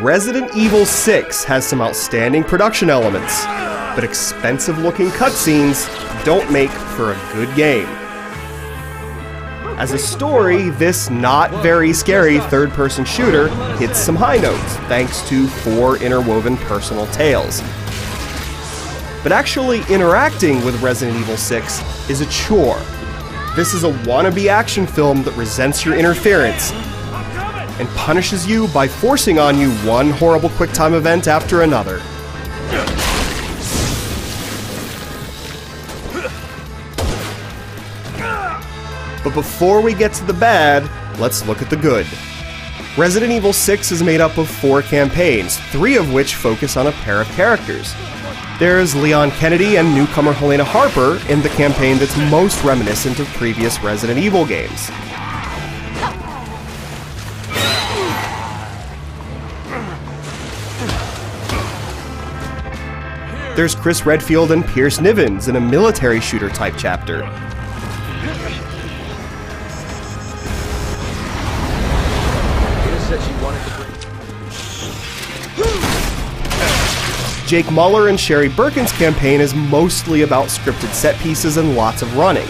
Resident Evil 6 has some outstanding production elements, but expensive-looking cutscenes don't make for a good game. As a story, this not very scary third-person shooter hits some high notes thanks to 4 interwoven personal tales. But actually interacting with Resident Evil 6 is a chore. This is a wannabe action film that resents your interference and punishes you by forcing on you one horrible QuickTime event after another. But before we get to the bad, let's look at the good. Resident Evil 6 is made up of 4 campaigns, 3 of which focus on a pair of characters. There's Leon Kennedy and newcomer Helena Harper in the campaign that's most reminiscent of previous Resident Evil games. There's Chris Redfield and Pierce Nivens in a military shooter type chapter. Jake Muller and Sherry Birkin's campaign is mostly about scripted set pieces and lots of running.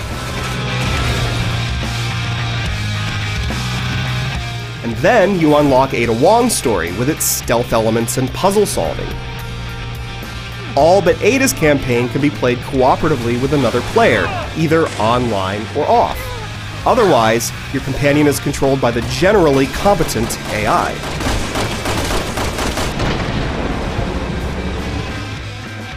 And then you unlock Ada Wong's story with its stealth elements and puzzle solving. All but Ada's campaign can be played cooperatively with another player, either online or off. Otherwise, your companion is controlled by the generally competent AI.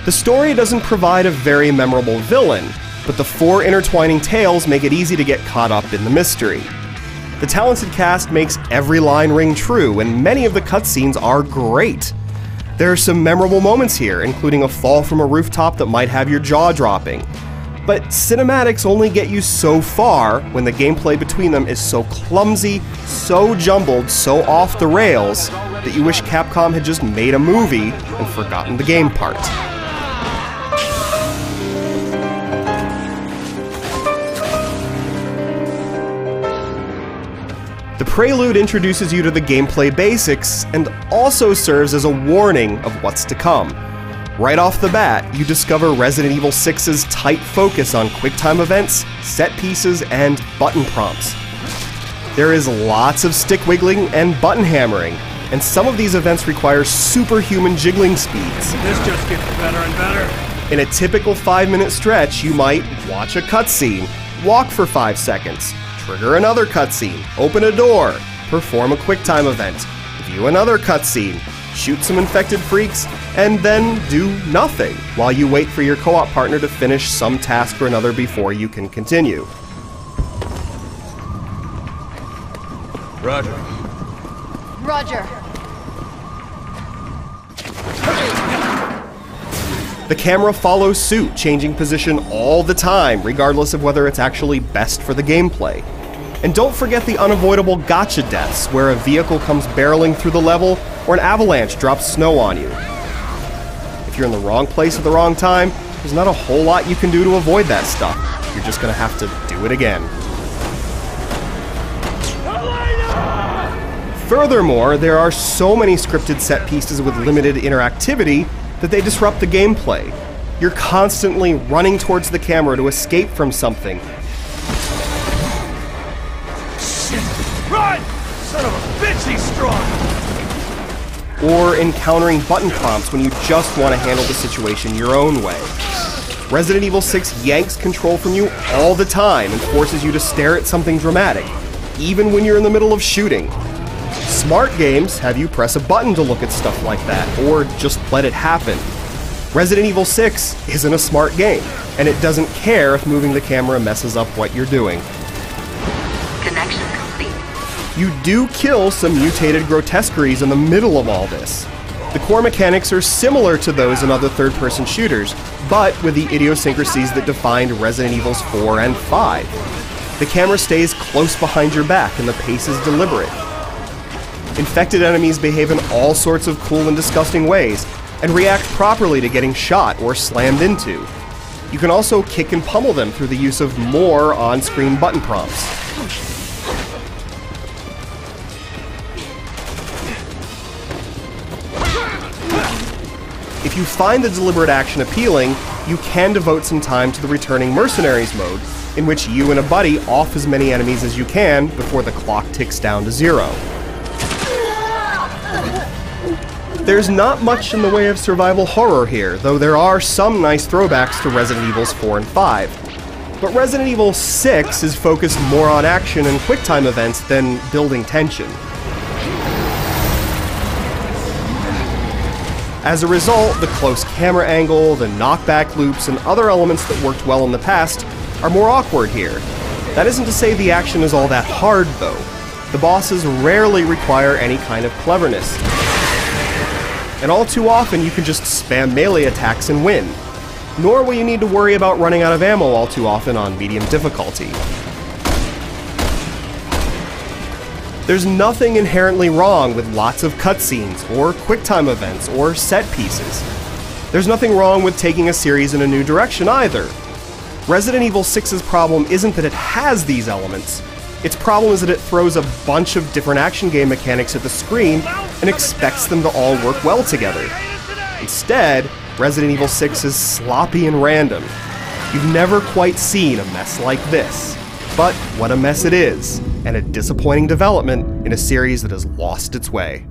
The story doesn't provide a very memorable villain, but the 4 intertwining tales make it easy to get caught up in the mystery. The talented cast makes every line ring true, and many of the cutscenes are great. There are some memorable moments here, including a fall from a rooftop that might have your jaw dropping. But cinematics only get you so far when the gameplay between them is so clumsy, so jumbled, so off the rails, that you wish Capcom had just made a movie and forgotten the game part. The prelude introduces you to the gameplay basics and also serves as a warning of what's to come. Right off the bat, you discover Resident Evil 6's tight focus on QuickTime events, set pieces, and button prompts. There is lots of stick wiggling and button hammering, and some of these events require superhuman jiggling speeds. This just gets better and better. In a typical 5-minute stretch, you might watch a cutscene, walk for 5 seconds, trigger another cutscene, open a door, perform a QuickTime event, view another cutscene, shoot some infected freaks, and then do nothing while you wait for your co-op partner to finish some task or another before you can continue. Roger. Roger. The camera follows suit, changing position all the time, regardless of whether it's actually best for the gameplay. And don't forget the unavoidable gotcha deaths, where a vehicle comes barreling through the level, or an avalanche drops snow on you. If you're in the wrong place at the wrong time, there's not a whole lot you can do to avoid that stuff. You're just gonna have to do it again. Furthermore, there are so many scripted set pieces with limited interactivity that they disrupt the gameplay. You're constantly running towards the camera to escape from something. Shit! Run! Son of a bitch, he's strong! Or encountering button prompts when you just want to handle the situation your own way. Resident Evil 6 yanks control from you all the time and forces you to stare at something dramatic, even when you're in the middle of shooting. Smart games have you press a button to look at stuff like that, or just let it happen. Resident Evil 6 isn't a smart game, and it doesn't care if moving the camera messes up what you're doing. Connection complete. You do kill some mutated grotesqueries in the middle of all this. The core mechanics are similar to those in other third-person shooters, but with the idiosyncrasies that defined Resident Evils 4 and 5. The camera stays close behind your back and the pace is deliberate. Infected enemies behave in all sorts of cool and disgusting ways, and react properly to getting shot or slammed into. You can also kick and pummel them through the use of more on-screen button prompts. If you find the deliberate action appealing, you can devote some time to the returning mercenaries mode, in which you and a buddy off as many enemies as you can before the clock ticks down to 0. There's not much in the way of survival horror here, though there are some nice throwbacks to Resident Evils 4 and 5. But Resident Evil 6 is focused more on action and quick-time events than building tension. As a result, the close camera angle, the knockback loops, and other elements that worked well in the past are more awkward here. That isn't to say the action is all that hard, though. The bosses rarely require any kind of cleverness. And all too often you can just spam melee attacks and win. Nor will you need to worry about running out of ammo all too often on medium difficulty. There's nothing inherently wrong with lots of cutscenes, or quick-time events, or set pieces. There's nothing wrong with taking a series in a new direction either. Resident Evil 6's problem isn't that it has these elements. Its problem is that it throws a bunch of different action game mechanics at the screen and expects them to all work well together. Instead, Resident Evil 6 is sloppy and random. You've never quite seen a mess like this. But what a mess it is, and a disappointing development in a series that has lost its way.